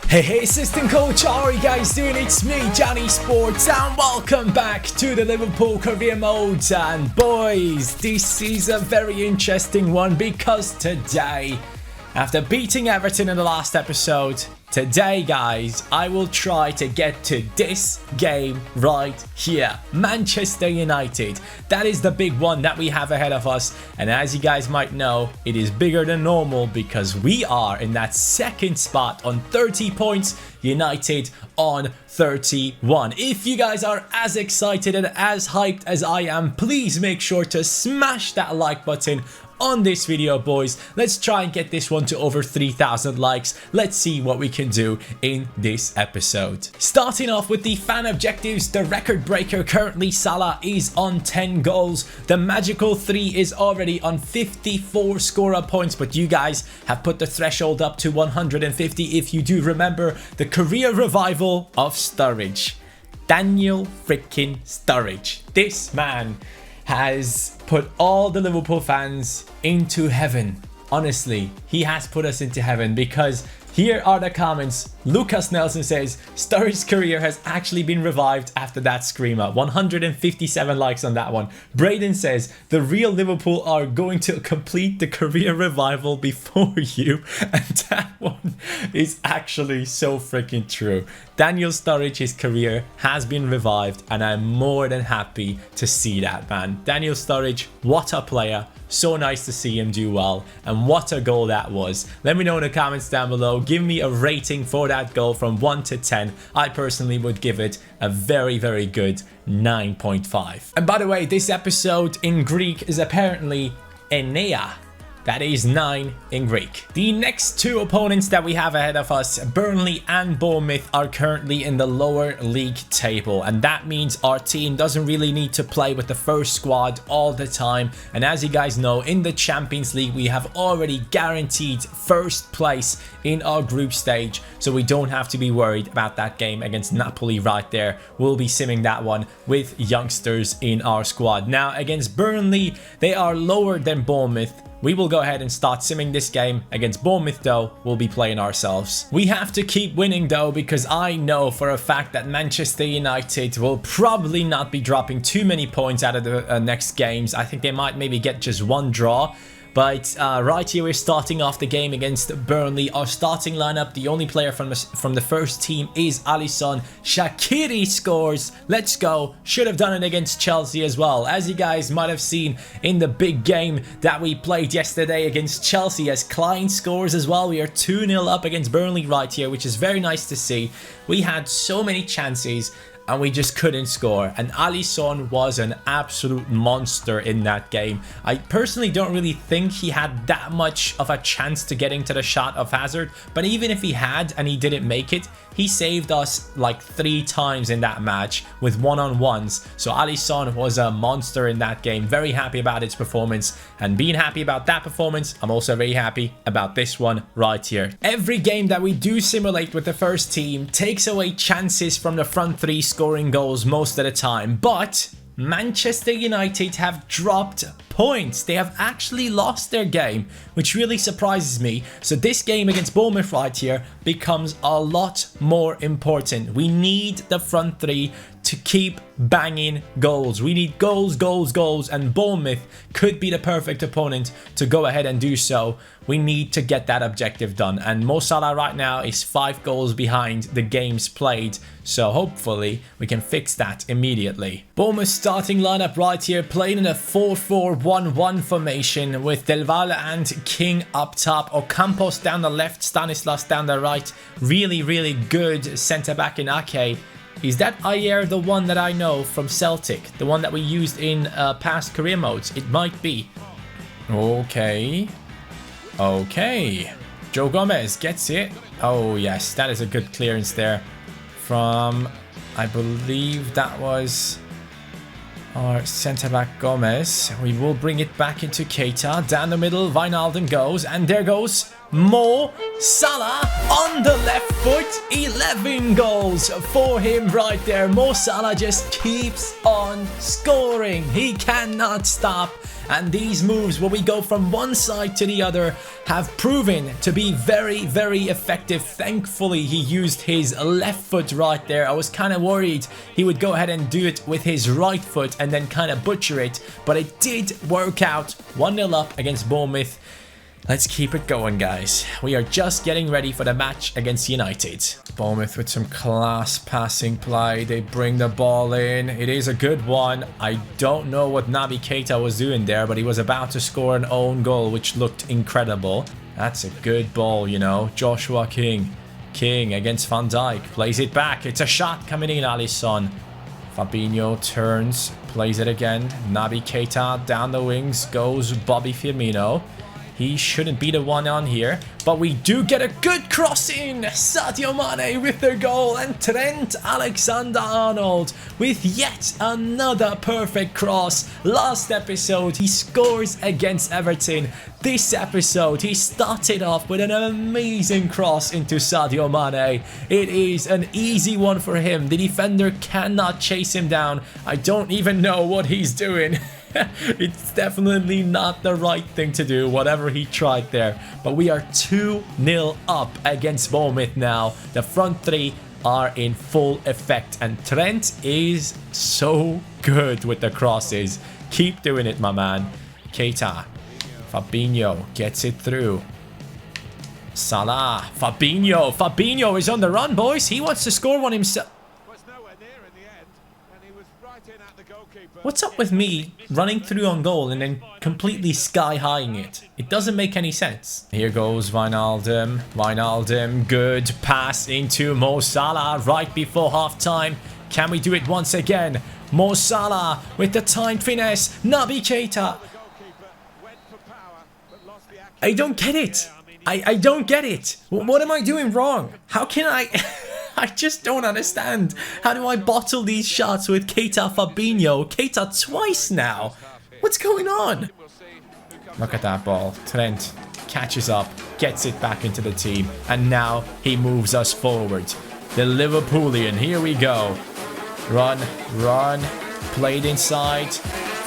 Hey assistant coach, how are you guys doing? It's me, CaniSports, and welcome back to the Liverpool Career Mode. And boys, this is a very interesting one because today, after beating Everton in the last episode, today guys, I will try to get to this game right here. Manchester United. That is the big one that we have ahead of us. And as you guys might know, it is bigger than normal because we are in that second spot on 30 points. United on 31. If you guys are as excited and as hyped as I am, please make sure to smash that like button on this video, boys. Let's try and get this one to over 3,000 likes. Let's see what we can do in this episode. Starting off with the fan objectives, the record breaker currently Salah is on 10 goals. The magical 3 is already on 54 scorer points, but you guys have put the threshold up to 150 if you do remember the career revival of Sturridge. Daniel freaking Sturridge. This man has put all the Liverpool fans into heaven. Honestly, he has put us into heaven because here are the comments. Lucas Nelson says, Sturridge's career has actually been revived after that screamer. 157 likes on that one. Braden says, the real Liverpool are going to complete the career revival before you. And that one is actually so freaking true. Daniel Sturridge's career has been revived and I'm more than happy to see that, man. Daniel Sturridge, what a player. So nice to see him do well, and what a goal that was. Let me know in the comments down below. Give me a rating for that goal from 1 to 10. I personally would give it a very, very good 9.5. And by the way, this episode in Greek is apparently Enea. That is 9 in Greek. The next two opponents that we have ahead of us, Burnley and Bournemouth, are currently in the lower league table. And that means our team doesn't really need to play with the first squad all the time. And as you guys know, in the Champions League, we have already guaranteed first place in our group stage. So we don't have to be worried about that game against Napoli right there. We'll be simming that one with youngsters in our squad. Now, against Burnley, they are lower than Bournemouth. We will go ahead and start simming this game. Against Bournemouth though, we'll be playing ourselves. We have to keep winning though, because I know for a fact that Manchester United will probably not be dropping too many points out of the next games. I think they might maybe get just one draw. But right here, we're starting off the game against Burnley. Our starting lineup, the only player from the first team is Alisson. Shaqiri scores. Let's go. Should have done it against Chelsea as well. As you guys might have seen in the big game that we played yesterday against Chelsea, as Klein scores as well. We are 2-0 up against Burnley right here, which is very nice to see. We had so many chances and we just couldn't score. And Alisson was an absolute monster in that game. I personally don't really think he had that much of a chance to get into the shot of Hazard. But even if he had and he didn't make it, he saved us like 3 times in that match with one-on-ones. So Alisson was a monster in that game. Very happy about his performance. And being happy about that performance, I'm also very happy about this one right here. Every game that we do simulate with the first team takes away chances from the front three scoring goals most of the time. But Manchester United have dropped points. They have actually lost their game, which really surprises me. So this game against Bournemouth right here becomes a lot more important. We need the front three to keep banging goals. We need goals, goals, goals, and Bournemouth could be the perfect opponent to go ahead and do so. We need to get that objective done. And Mo Salah right now is 5 goals behind the games played. So hopefully we can fix that immediately. Bournemouth starting lineup right here, playing in a 4-4-1-1 formation with Del Valle and King up top. Ocampos down the left, Stanislas down the right. Really, really good centre-back in Ake. Is that Ayer the one that I know from Celtic? The one that we used in past career modes? It might be. Okay. Okay. Joe Gomez gets it. Oh, yes. That is a good clearance there from, I believe that was our centre-back Gomez. We will bring it back into Keita. Down the middle, Wijnaldum goes. And there goes Mo Salah on the left foot. 11 goals for him right there. Mo Salah just keeps on scoring. He cannot stop. And these moves, where we go from one side to the other, have proven to be very, very effective. Thankfully, he used his left foot right there. I was kind of worried he would go ahead and do it with his right foot and then kind of butcher it. But it did work out. 1-0 up against Bournemouth. Let's keep it going, guys. We are just getting ready for the match against United. Bournemouth with some class passing play. They bring the ball in. It is a good one. I don't know what Naby Keita was doing there, but he was about to score an own goal, which looked incredible. That's a good ball, you know. Joshua King. King against Van Dijk. Plays it back. It's a shot coming in, Alisson. Fabinho turns. Plays it again. Naby Keita down the wings. Goes Bobby Firmino. He shouldn't be the one on here, but we do get a good cross in. Sadio Mane with the goal, and Trent Alexander-Arnold with yet another perfect cross. Last episode, he scores against Everton. This episode, he started off with an amazing cross into Sadio Mane. It is an easy one for him. The defender cannot chase him down. I don't even know what he's doing. It's definitely not the right thing to do, whatever he tried there. But we are 2-0 up against Bournemouth now. The front three are in full effect. And Trent is so good with the crosses. Keep doing it, my man. Keita. Fabinho gets it through. Salah. Fabinho. Fabinho is on the run, boys. He wants to score one himself. What's up with me running through on goal and then completely sky-highing it? It doesn't make any sense. Here goes Wijnaldum. Wijnaldum, good pass into Mo Salah right before half-time. Can we do it once again? Mo Salah with the timed finesse. Naby Keita. I don't get it. I don't get it. What am I doing wrong? How can I... I just don't understand. How do I bottle these shots with Keita Fabinho? Keita twice now. What's going on? Look at that ball. Trent catches up, gets it back into the team, and now he moves us forward. The Liverpoolian, here we go. Run, run, played inside.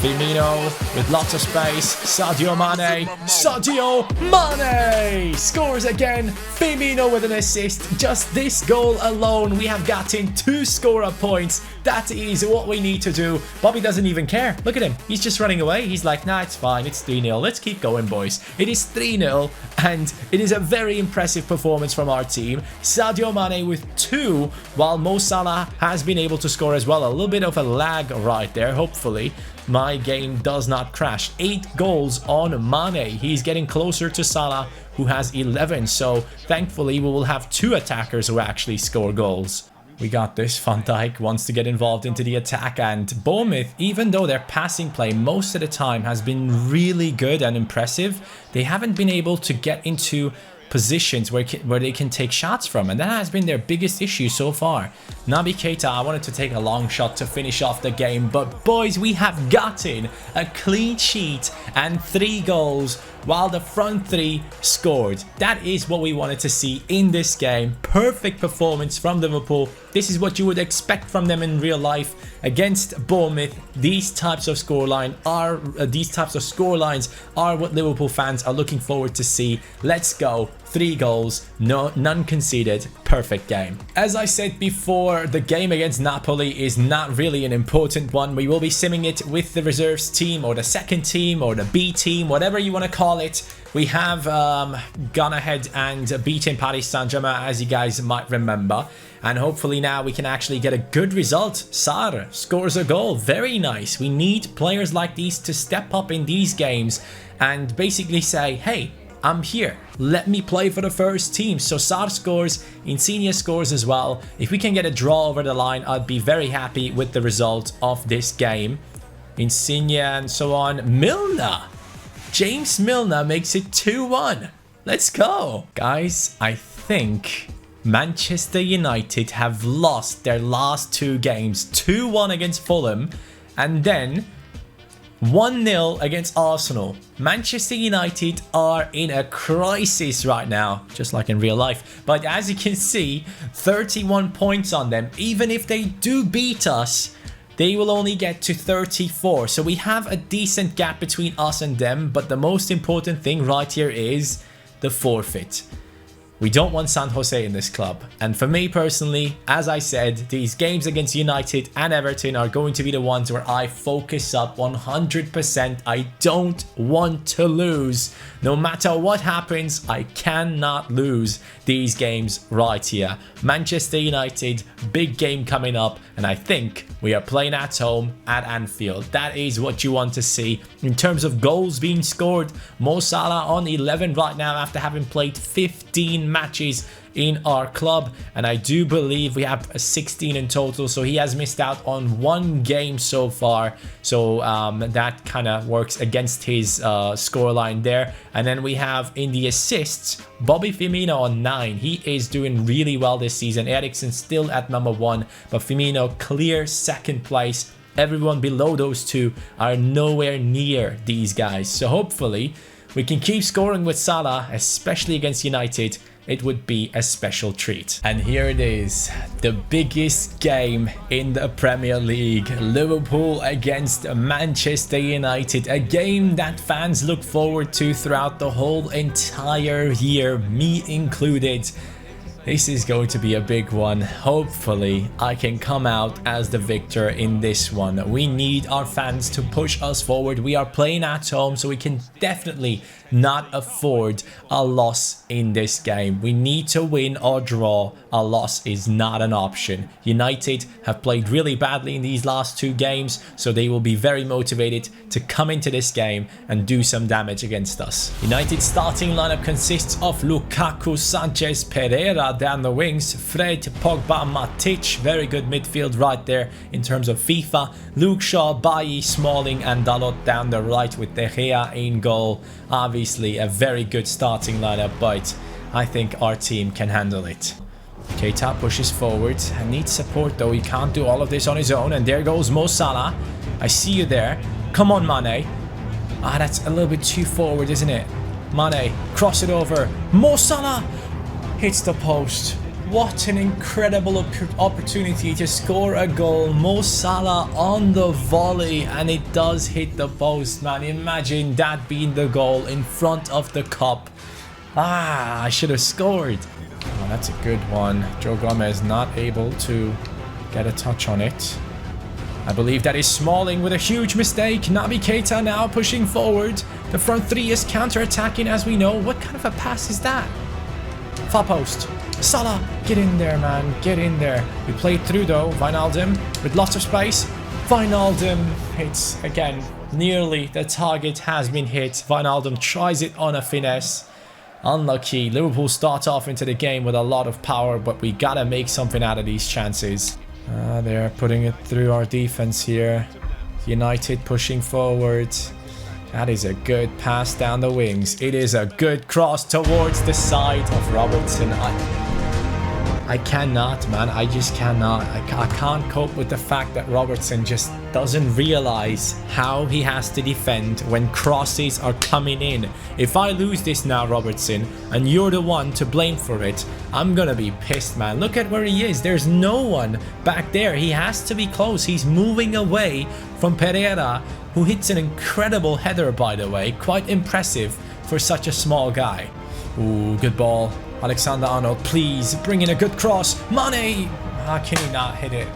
Firmino with lots of space. Sadio Mane. Sadio Mane scores again. Firmino with an assist. Just this goal alone, we have gotten 2 scorer points. That is what we need to do. Bobby doesn't even care. Look at him. He's just running away. He's like, nah, it's fine. It's 3-0. Let's keep going, boys. It is 3-0, and it is a very impressive performance from our team. Sadio Mane with 2, while Mo Salah has been able to score as well. A little bit of a lag right there, hopefully. My game does not crash. 8 goals on Mane. He's getting closer to Salah, who has 11. So thankfully, we will have 2 attackers who actually score goals. We got this. Van Dijk wants to get involved into the attack, and Bournemouth, even though their passing play most of the time has been really good and impressive, they haven't been able to get into positions where they can take shots from, and that has been their biggest issue so far. Naby Keita, I wanted to take a long shot to finish off the game, but boys, we have gotten a clean sheet and 3 goals while the front 3 scored. That is what we wanted to see in this game. Perfect performance from Liverpool. This is what you would expect from them in real life against Bournemouth. These types of scorelines are what Liverpool fans are looking forward to see. Let's go. 3 goals, none conceded, perfect game. As I said before, the game against Napoli is not really an important one. We will be simming it with the reserves team, or the second team, or the B team, whatever you want to call it. We have gone ahead and beaten Paris Saint-Germain, as you guys might remember. And hopefully now we can actually get a good result. Sarr scores a goal. Very nice. We need players like these to step up in these games and basically say, hey, I'm here. Let me play for the first team. So Sarr scores, Insigne scores as well. If we can get a draw over the line, I'd be very happy with the result of this game. Insigne and so on. Milner. James Milner makes it 2-1. Let's go. Guys, I think Manchester United have lost their last 2 games. 2-1 against Fulham, and then 1-0 against Arsenal. Manchester United are in a crisis right now, just like in real life. But as you can see, 31 points on them. Even if they do beat us, they will only get to 34. So we have a decent gap between us and them. But the most important thing right here is the forfeit. We don't want San Jose in this club. And for me personally, as I said, these games against United and Everton are going to be the ones where I focus up 100%. I don't want to lose. No matter what happens, I cannot lose these games right here. Manchester United, big game coming up. And I think we are playing at home at Anfield. That is what you want to see. In terms of goals being scored, Mo Salah on 11 right now after having played 15 matches in our club, and I do believe we have 16 in total, so he has missed out on 1 game so far, so that kind of works against his scoreline there. And then we have in the assists Bobby Firmino on 9. He is doing really well this season. Eriksen still at number 1, but Firmino clear second place. Everyone below those two are nowhere near these guys, so hopefully we can keep scoring with Salah, especially against United. It would be a special treat. And here it is, the biggest game in the Premier League. Liverpool against Manchester United. A game that fans look forward to throughout the whole entire year, me included. This is going to be a big one. Hopefully, I can come out as the victor in this one. We need our fans to push us forward. We are playing at home, so we can definitely not afford a loss in this game. We need to win or draw. A loss is not an option. United have played really badly in these last 2 games, so they will be very motivated to come into this game and do some damage against us. United's starting lineup consists of Lukaku, Sanchez, Pereira down the wings, Fred, Pogba, Matic. Very good midfield right there in terms of FIFA. Luke Shaw, Bailly, Smalling and Dalot down the right with De Gea in goal. Obviously a very good starting lineup, but I think our team can handle it. Keita pushes forward and needs support though. He can't do all of this on his own. And there goes Mo Salah. I see you there. Come on, Mane. Ah, that's a little bit too forward, isn't it? Mane, cross it over. Mo Salah hits the post. What an incredible opportunity to score a goal. Mo Salah on the volley, and it does hit the post, man. Imagine that being the goal in front of the cup. Ah, I should have scored. Oh, that's a good one. Joe Gomez not able to get a touch on it. I believe that is Smalling with a huge mistake. Naby Keita now pushing forward. The front 3 is counter-attacking, as we know. What kind of a pass is that? Far post. Salah, get in there, man. Get in there. We played through, though. Wijnaldum with lots of space. Wijnaldum hits again. Nearly the target has been hit. Wijnaldum tries it on a finesse. Unlucky. Liverpool start off into the game with a lot of power, but we gotta make something out of these chances. They're putting it through our defense here. United pushing forward. That is a good pass down the wings. It is a good cross towards the side of Robertson. I cannot, man. I just cannot. I can't cope with the fact that Robertson just doesn't realize how he has to defend when crosses are coming in. If I lose this now, Robertson, and you're the one to blame for it, I'm gonna be pissed, man. Look at where he is. There's no one back there. He has to be close. He's moving away from Pereira, who hits an incredible header, by the way. Quite impressive for such a small guy. Ooh, good ball. Alexander-Arnold, please bring in a good cross. Mane! How can he not hit it?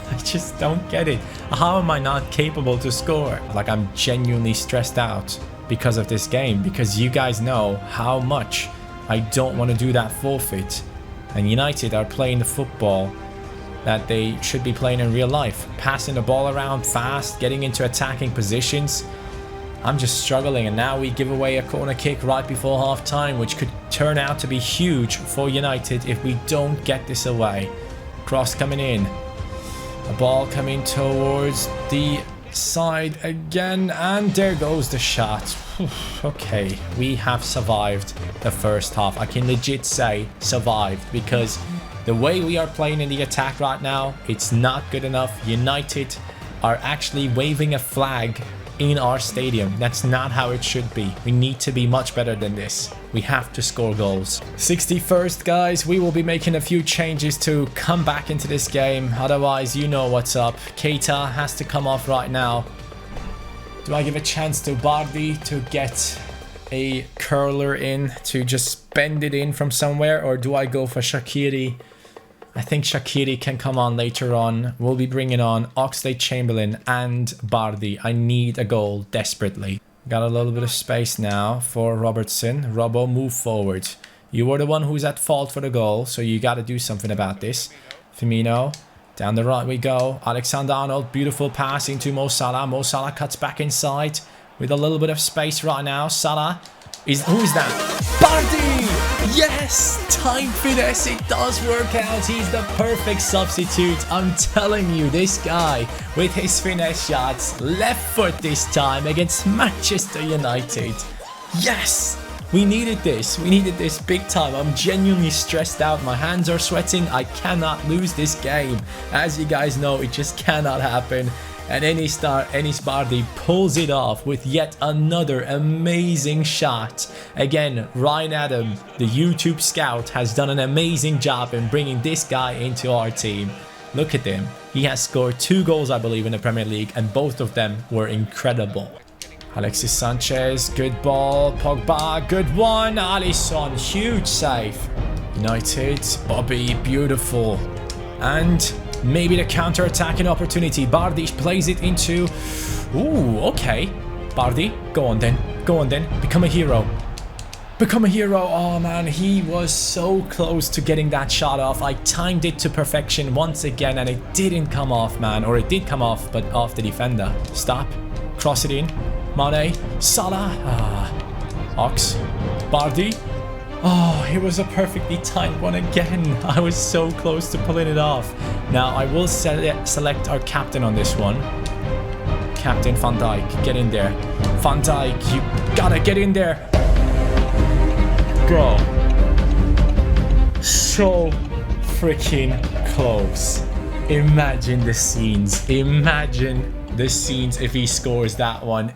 I just don't get it. How am I not capable to score? Like, I'm genuinely stressed out because of this game, because you guys know how much I don't want to do that forfeit. And United are playing the football that they should be playing in real life. Passing the ball around fast, getting into attacking positions. I'm just struggling, and now we give away a corner kick right before half time, which could turn out to be huge for United if we don't get this away. Cross coming in. A ball coming towards the side again, and there goes the shot. Okay, we have survived the first half. I can legit say survived, because the way we are playing in the attack right now, it's not good enough. United are actually waving a flag in our stadium. That's not how it should be. We need to be much better than this. We have to score goals. 61st, guys. We will be making a few changes to come back into this game. Otherwise, you know what's up. Keita has to come off right now. Do I give a chance to Bardi to get a curler in, to just bend it in from somewhere? Or do I go for Shaqiri? I think Shaqiri can come on later on. We'll be bringing on Oxlade-Chamberlain and Bardi. I need a goal desperately. Got a little bit of space now for Robertson. Robbo, move forward. You were the one who's at fault for the goal, so you got to do something about this. Firmino, down the right we go. Alexander-Arnold, beautiful pass into Mo Salah. Mo Salah cuts back inside with a little bit of space right now. Salah is... Who is that? Bardi! Yes! Time finesse, it does work out. He's the perfect substitute. I'm telling you, this guy with his finesse shots, left foot this time against Manchester United. Yes! We needed this. We needed this big time. I'm genuinely stressed out. My hands are sweating. I cannot lose this game. As you guys know, it just cannot happen. And Enis Bardi pulls it off with yet another amazing shot. Again, Ryan Adam, the YouTube scout, has done an amazing job in bringing this guy into our team. Look at him. He has scored 2 goals, I believe, in the Premier League, and both of them were incredible. Alexis Sanchez, good ball. Pogba, good one. Alisson, huge save. United, Bobby, beautiful. And... maybe the counter-attacking opportunity. Bardi plays it into... Ooh, okay. Bardi, go on then. Go on then. Become a hero. Become a hero. Oh, man. He was so close to getting that shot off. I timed it to perfection once again, and it didn't come off, man. Or it did come off, but off the defender. Stop. Cross it in. Mane. Salah. Ox. Bardi. Oh, it was a perfectly timed one again. I was so close to pulling it off. Now, I will select our captain on this one. Captain Van Dijk, get in there. Van Dijk, you gotta get in there. Bro. So freaking close. Imagine the scenes. Imagine the scenes if he scores that one.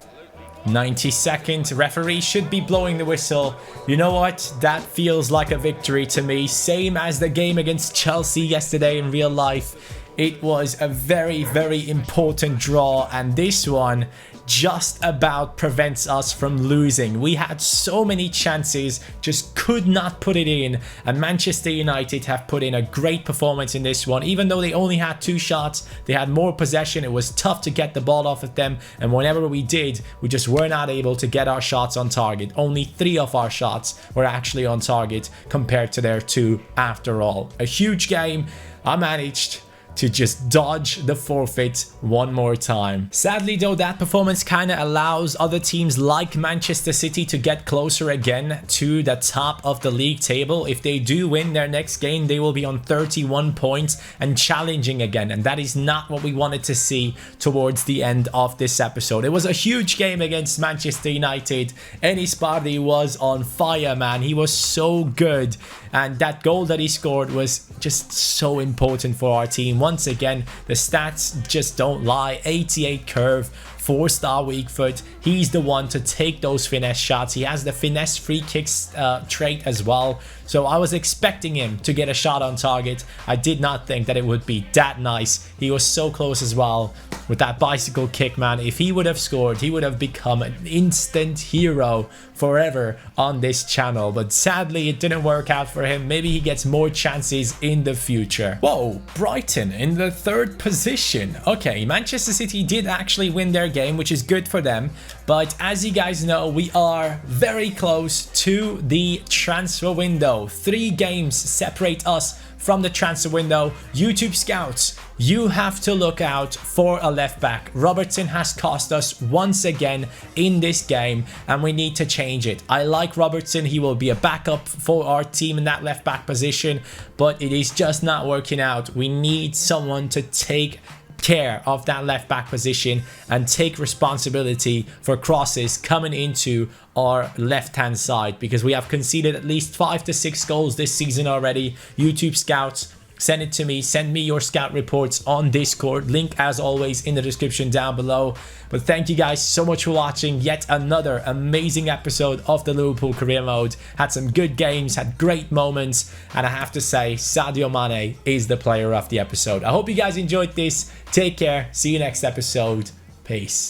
90 seconds. Referee should be blowing the whistle. You know what? That feels like a victory to me. Same as the game against Chelsea yesterday in real life. It was a very, very important draw, and this one just about prevents us from losing. We had so many chances, just could not put it in, and Manchester United have put in a great performance in this one. Even though they only had 2 shots, they had more possession. It was tough to get the ball off of them, and whenever we did, we just were not able to get our shots on target. Only 3 of our shots were actually on target compared to their 2 after all. A huge game. I managed to just dodge the forfeit one more time. Sadly though, that performance kind of allows other teams like Manchester City to get closer again to the top of the league table. If they do win their next game, they will be on 31 points and challenging again, and that is not what we wanted to see towards the end of this episode. It was a huge game against Manchester United. Enis Bardi was on fire, man. He was so good, and that goal that he scored was just so important for our team. Once again, the stats just don't lie. 88 curve, 4-star weak foot. He's the one to take those finesse shots. He has the finesse free kicks trait as well. So I was expecting him to get a shot on target. I did not think that it would be that nice. He was so close as well with that bicycle kick, man. If he would have scored, he would have become an instant hero forever on this channel. But sadly, it didn't work out for him. Maybe he gets more chances in the future. Whoa, Brighton in the 3rd position. Okay, Manchester City did actually win their game, which is good for them. But as you guys know, we are very close to the transfer window. 3 games separate us from the transfer window. YouTube scouts, you have to look out for a left back. Robertson has cost us once again in this game, and we need to change it. I like Robertson. He will be a backup for our team in that left back position, but it is just not working out. We need someone to take care of that left back position and take responsibility for crosses coming into our left hand side, because we have conceded at least 5 to 6 goals this season already. YouTube scouts, send it to me. Send me your scout reports on Discord. Link, as always, in the description down below. But thank you guys so much for watching yet another amazing episode of the Liverpool Career Mode. Had some good games, had great moments, and I have to say, Sadio Mane is the player of the episode. I hope you guys enjoyed this. Take care. See you next episode. Peace.